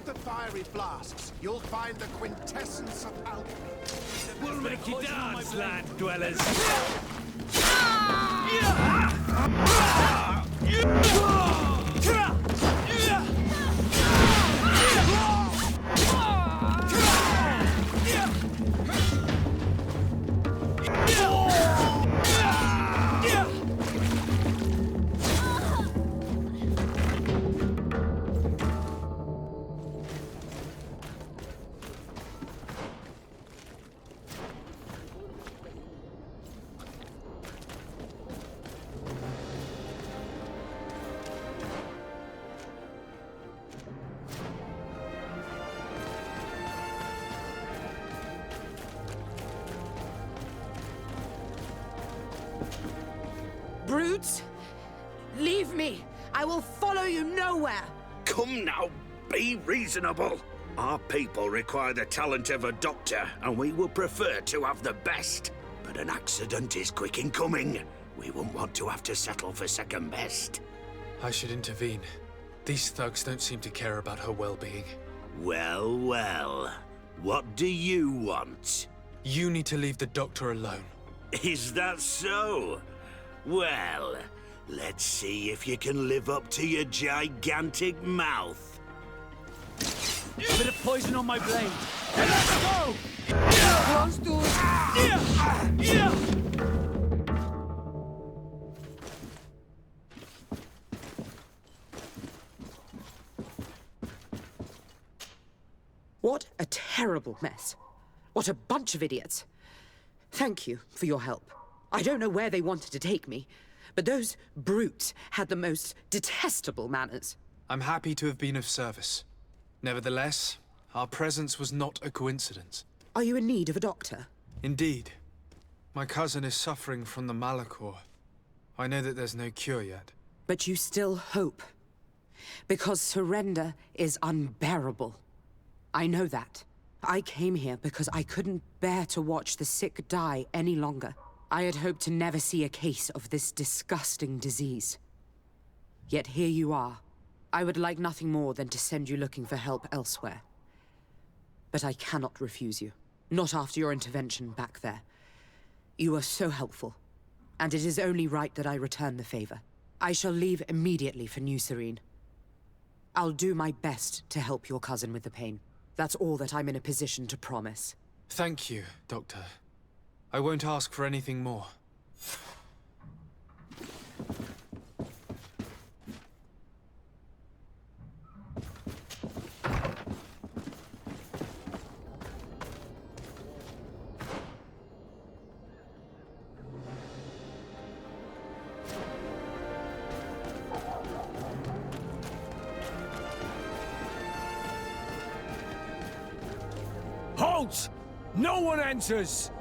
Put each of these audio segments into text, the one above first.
With the fiery flasks, you'll find the quintessence of alchemy. We'll make you dance, land dwellers! Brutes! Leave me! I will follow you nowhere! Come now, be reasonable. Our people require the talent of a doctor, and we would prefer to have the best. But an accident is quick in coming. We wouldn't want to have to settle for second best. I should intervene. These thugs don't seem to care about her well-being. Well, well. What do you want? You need to leave the doctor alone. Is that so? Well, let's see if you can live up to your gigantic mouth. A bit of poison on my blade. And let's go! Close doors! What a terrible mess. What a bunch of idiots. Thank you for your help. I don't know where they wanted to take me, but those brutes had the most detestable manners. I'm happy to have been of service. Nevertheless, our presence was not a coincidence. Are you in need of a doctor? Indeed. My cousin is suffering from the Malachor. I know that there's no cure yet. But you still hope. Because surrender is unbearable. I know that. I came here because I couldn't bear to watch the sick die any longer. I had hoped to never see a case of this disgusting disease. Yet here you are. I would like nothing more than to send you looking for help elsewhere. But I cannot refuse you. Not after your intervention back there. You are so helpful, and it is only right that I return the favor. I shall leave immediately for New Serene. I'll do my best to help your cousin with the pain. That's all that I'm in a position to promise. Thank you, Doctor. I won't ask for anything more. Halt! No one enters!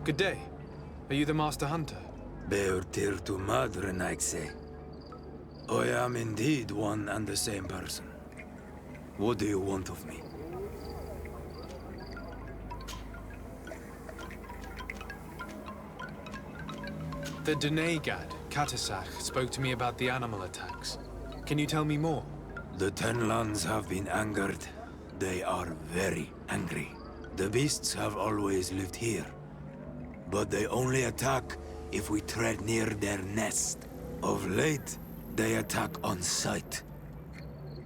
Good day. Are you the Master Hunter? Bear tir to madre, Naixe. I am indeed one and the same person. What do you want of me? The Denegad, Katasach, spoke to me about the animal attacks. Can you tell me more? The Tenlands have been angered. They are very angry. The beasts have always lived here. But they only attack if we tread near their nest. Of late, they attack on sight.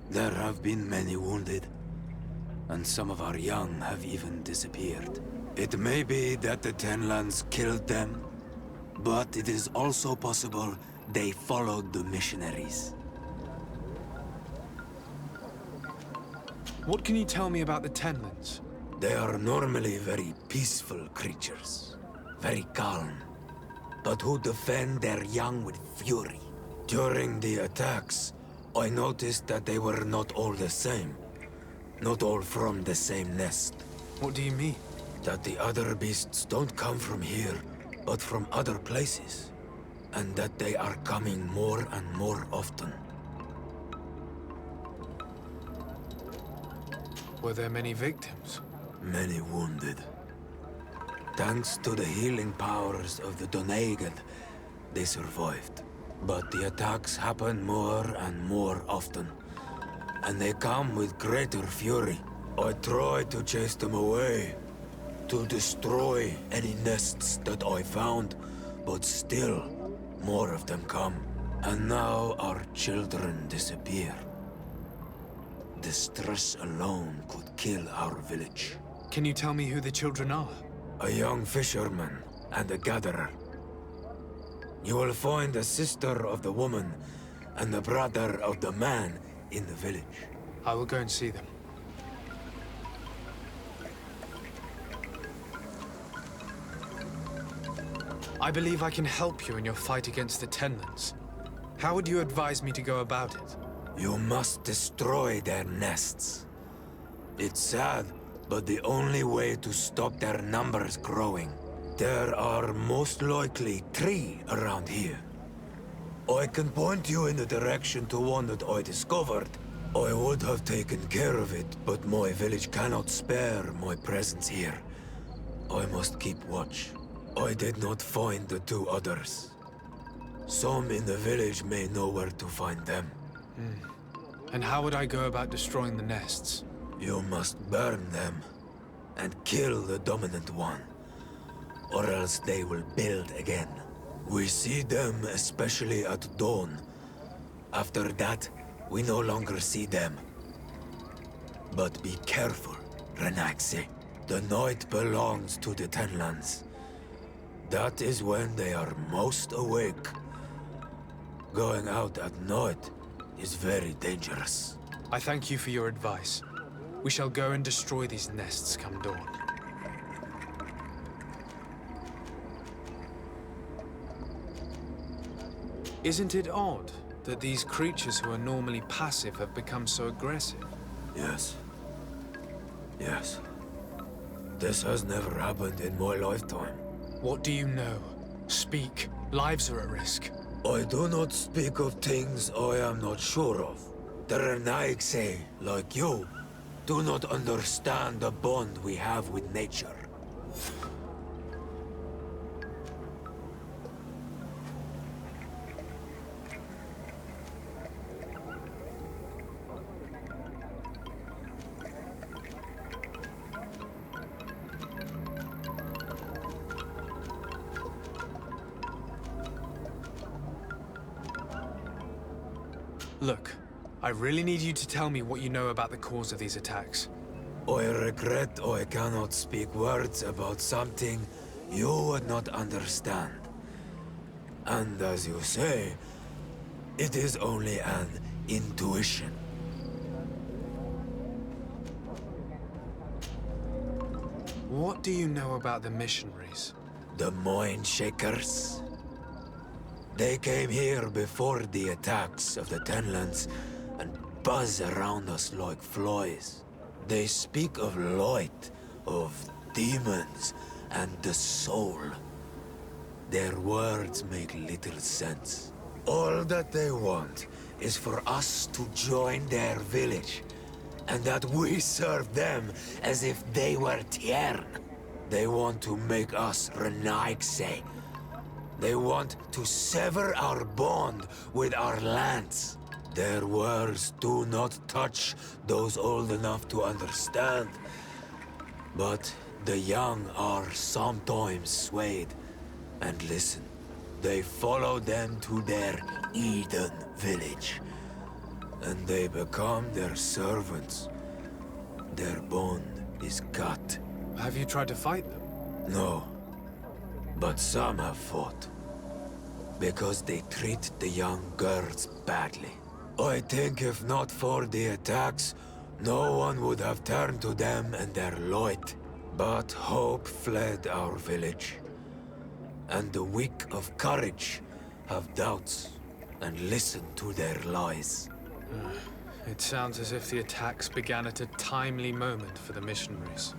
There have been many wounded, and some of our young have even disappeared. It may be that the Tenlands killed them, but it is also possible they followed the missionaries. What can you tell me about the Tenlands? They are normally very peaceful creatures, very calm, but who defend their young with fury. During the attacks, I noticed that they were not all the same. Not all from the same nest. What do you mean? That the other beasts don't come from here, but from other places. And that they are coming more and more often. Were there many victims? Many wounded. Thanks to the healing powers of the Donegad, they survived. But the attacks happen more and more often. And they come with greater fury. I try to chase them away, to destroy any nests that I found, but still, more of them come. And now our children disappear. The stress alone could kill our village. Can you tell me who the children are? A young fisherman and a gatherer. You will find the sister of the woman and the brother of the man in the village. I will go and see them. I believe I can help you in your fight against the Tenlands. How would you advise me to go about it? You must destroy their nests. It's sad, but the only way to stop their numbers growing. There are most likely 3 around here. I can point you in the direction to one that I discovered. I would have taken care of it, but my village cannot spare my presence here. I must keep watch. I did not find the 2 others. Some in the village may know where to find them. And how would I go about destroying the nests? You must burn them and kill the dominant one, or else they will build again. We see them especially at dawn. After that, we no longer see them. But be careful, Renaxe. The night belongs to the Tenlands. That is when they are most awake. Going out at night is very dangerous. I thank you for your advice. We shall go and destroy these nests come dawn. Isn't it odd that these creatures who are normally passive have become so aggressive? Yes. Yes. This has never happened in my lifetime. What do you know? Speak. Lives are at risk. I do not speak of things I am not sure of. The Renaigse, like you, do not understand the bond we have with nature. Look, I really need you to tell me what you know about the cause of these attacks. I regret I cannot speak words about something you would not understand. And as you say, it is only an intuition. What do you know about the missionaries? The Mind Shakers? They came here before the attacks of the Tenlands and buzz around us like flies. They speak of light, of demons, and the soul. Their words make little sense. All that they want is for us to join their village, and that we serve them as if they were Tiern. They want to make us Renaigse. They want to sever our bond with our lands. Their words do not touch those old enough to understand. But the young are sometimes swayed. And listen, they follow them to their Eden village. And they become their servants. Their bond is cut. Have you tried to fight them? No. But some have fought. Because they treat the young girls badly. I think if not for the attacks, no one would have turned to them and their Lloyd. But hope fled our village. And the weak of courage have doubts and listen to their lies. It sounds as if the attacks began at a timely moment for the missionaries.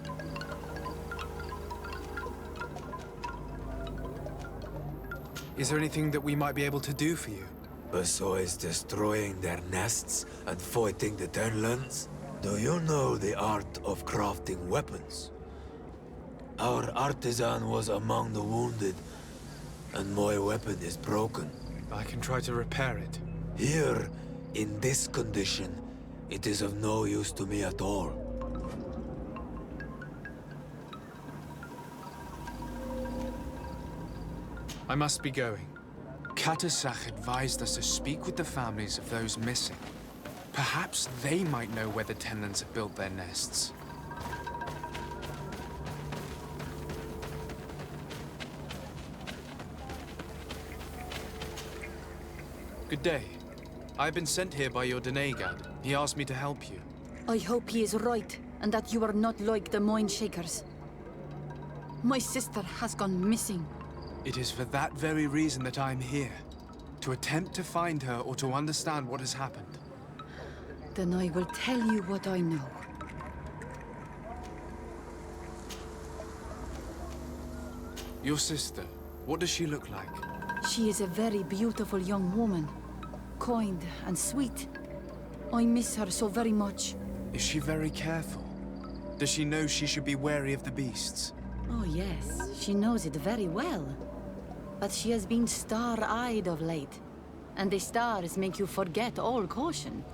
Is there anything that we might be able to do for you? Besides destroying their nests and fighting the Tenlands, do you know the art of crafting weapons? Our artisan was among the wounded, and my weapon is broken. I can try to repair it. Here, in this condition, it is of no use to me at all. I must be going. Katasach advised us to speak with the families of those missing. Perhaps they might know where the Tenlands have built their nests. Good day. I've been sent here by your Denegad. He asked me to help you. I hope he is right, and that you are not like the Mind Shakers. My sister has gone missing. It is for that very reason that I'm here. To attempt to find her or to understand what has happened. Then I will tell you what I know. Your sister, what does she look like? She is a very beautiful young woman. Kind and sweet. I miss her so very much. Is she very careful? Does she know she should be wary of the beasts? Oh yes, she knows it very well. But she has been star-eyed of late. And the stars make you forget all caution.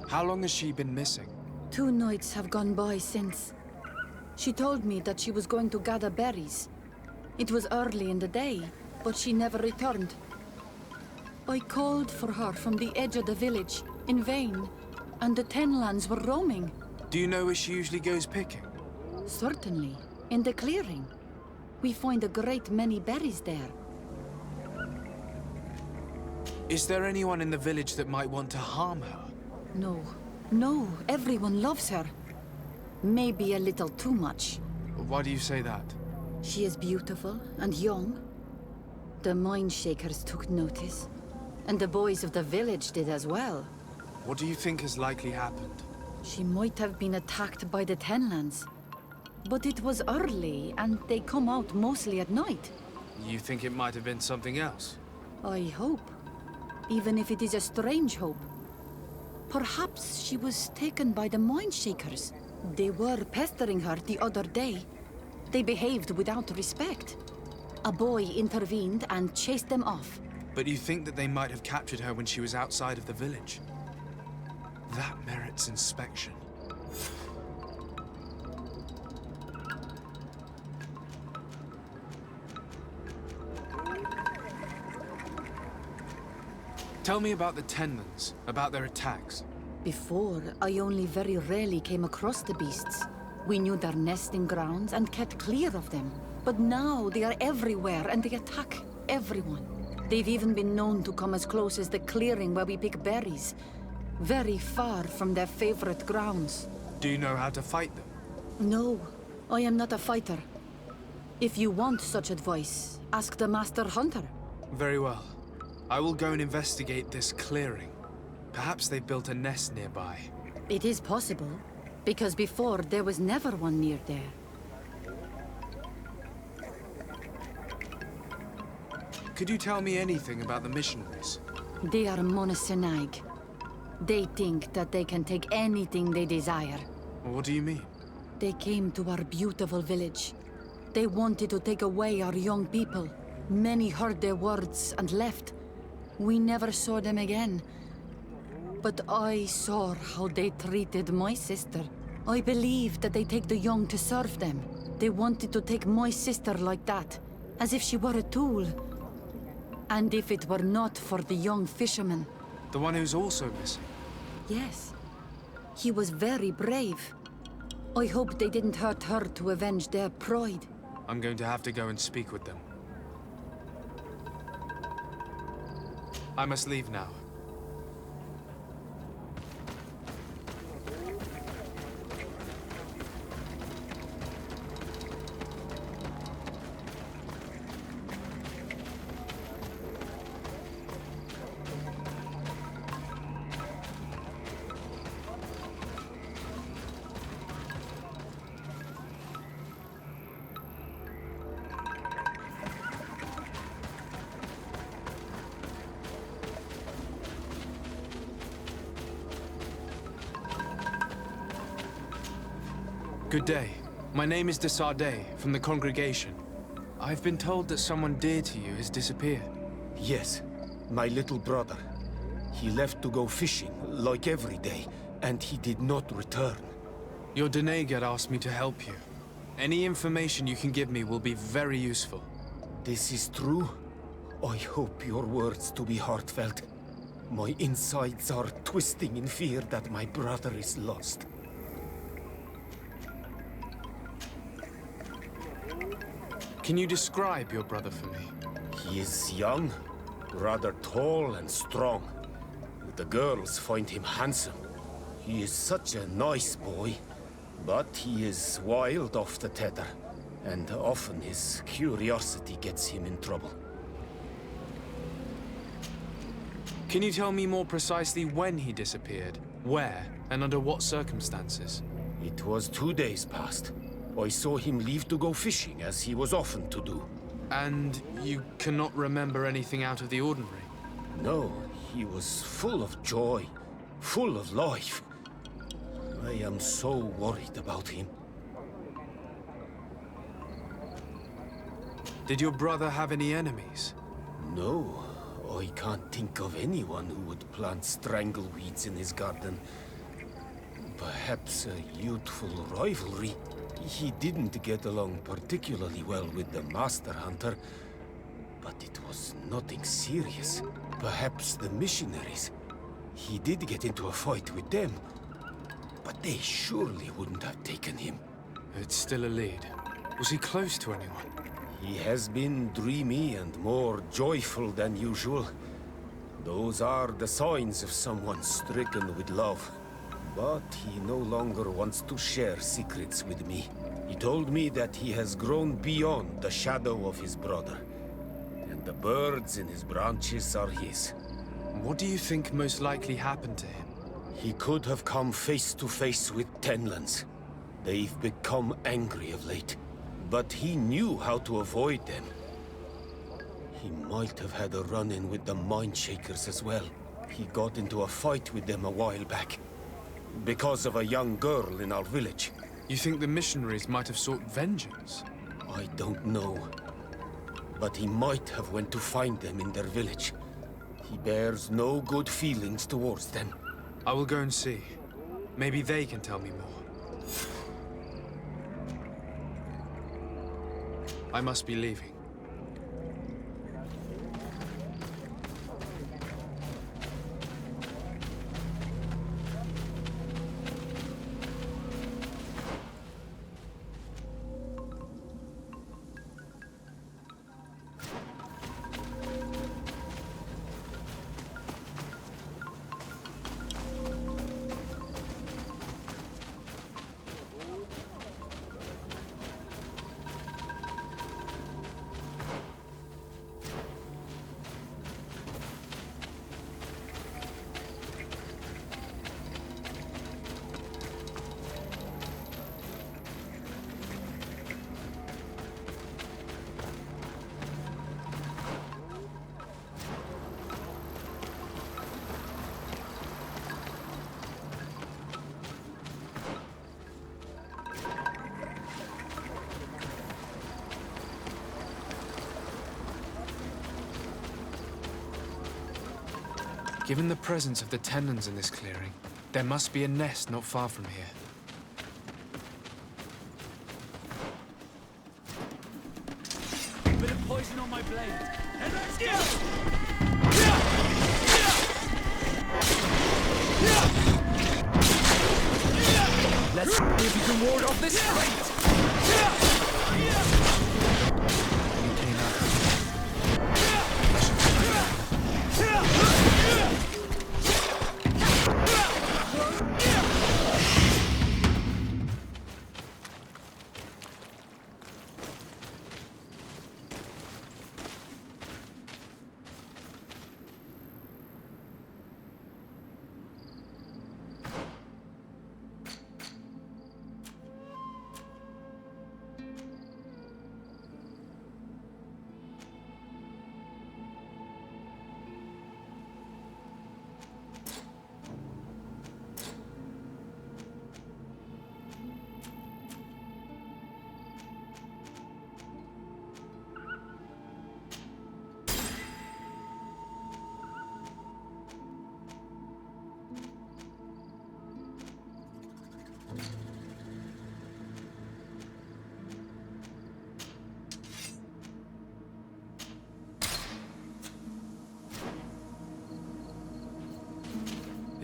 How long has she been missing? 2 nights have gone by since. She told me that she was going to gather berries. It was early in the day, but she never returned. I called for her from the edge of the village, in vain, and the Tenlands were roaming. Do you know where she usually goes picking? Certainly, in the clearing. We find a great many berries there. Is there anyone in the village that might want to harm her? No, everyone loves her. Maybe a little too much. Why do you say that? She is beautiful and young. The Mind Shakers took notice, and the boys of the village did as well. What do you think has likely happened? She might have been attacked by the Tenlands. But it was early, and they come out mostly at night. You think it might have been something else? I hope. Even if it is a strange hope. Perhaps she was taken by the Mind Shakers. They were pestering her the other day. They behaved without respect. A boy intervened and chased them off. But you think that they might have captured her when she was outside of the village? That merits inspection. Tell me about the Tenlands, about their attacks. Before, I only very rarely came across the beasts. We knew their nesting grounds and kept clear of them. But now they are everywhere and they attack everyone. They've even been known to come as close as the clearing where we pick berries. Very far from their favorite grounds. Do you know how to fight them? No, I am not a fighter. If you want such advice, ask the Master Hunter. Very well. I will go and investigate this clearing. Perhaps they built a nest nearby. It is possible, because before there was never one near there. Could you tell me anything about the missionaries? They are monosynaig. They think that they can take anything they desire. What do you mean? They came to our beautiful village. They wanted to take away our young people. Many heard their words and left. We never saw them again. But I saw how they treated my sister. I believe that they take the young to serve them. They wanted to take my sister like that, as if she were a tool. And if it were not for the young fisherman... The one who's also missing? Yes. He was very brave. I hope they didn't hurt her to avenge their pride. I'm going to have to go and speak with them. I must leave now. Good day. My name is de Sardet, from the congregation. I've been told that someone dear to you has disappeared. Yes, my little brother. He left to go fishing, like every day, and he did not return. Your Doneigad asked me to help you. Any information you can give me will be very useful. This is true? I hope your words to be heartfelt. My insides are twisting in fear that my brother is lost. Can you describe your brother for me? He is young, rather tall and strong. The girls find him handsome. He is such a nice boy, but he is wild off the tether, and often his curiosity gets him in trouble. Can you tell me more precisely when he disappeared, where, and under what circumstances? It was 2 days past. I saw him leave to go fishing, as he was often to do. And you cannot remember anything out of the ordinary? No, he was full of joy, full of life. I am so worried about him. Did your brother have any enemies? No, I can't think of anyone who would plant strangleweeds in his garden. Perhaps a youthful rivalry. He didn't get along particularly well with the Master Hunter, but it was nothing serious. Perhaps the missionaries. He did get into a fight with them, but they surely wouldn't have taken him. It's still a lead. Was he close to anyone? He has been dreamy and more joyful than usual. Those are the signs of someone stricken with love. But he no longer wants to share secrets with me. He told me that he has grown beyond the shadow of his brother, and the birds in his branches are his. What do you think most likely happened to him? He could have come face to face with Tenlands. They've become angry of late, but he knew how to avoid them. He might have had a run-in with the Mindshakers as well. He got into a fight with them a while back, because of a young girl in our village. You think the missionaries might have sought vengeance? I don't know. But he might have went to find them in their village. He bears no good feelings towards them. I will go and see. Maybe they can tell me more. I must be leaving. Given the presence of the Tenons in this clearing, there must be a nest not far from here. Bit of poison on my blade. And let's go! Let's see if you can ward off this fate!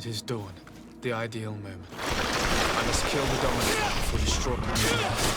It is dawn, the ideal moment. I must kill the Dominant before destroying the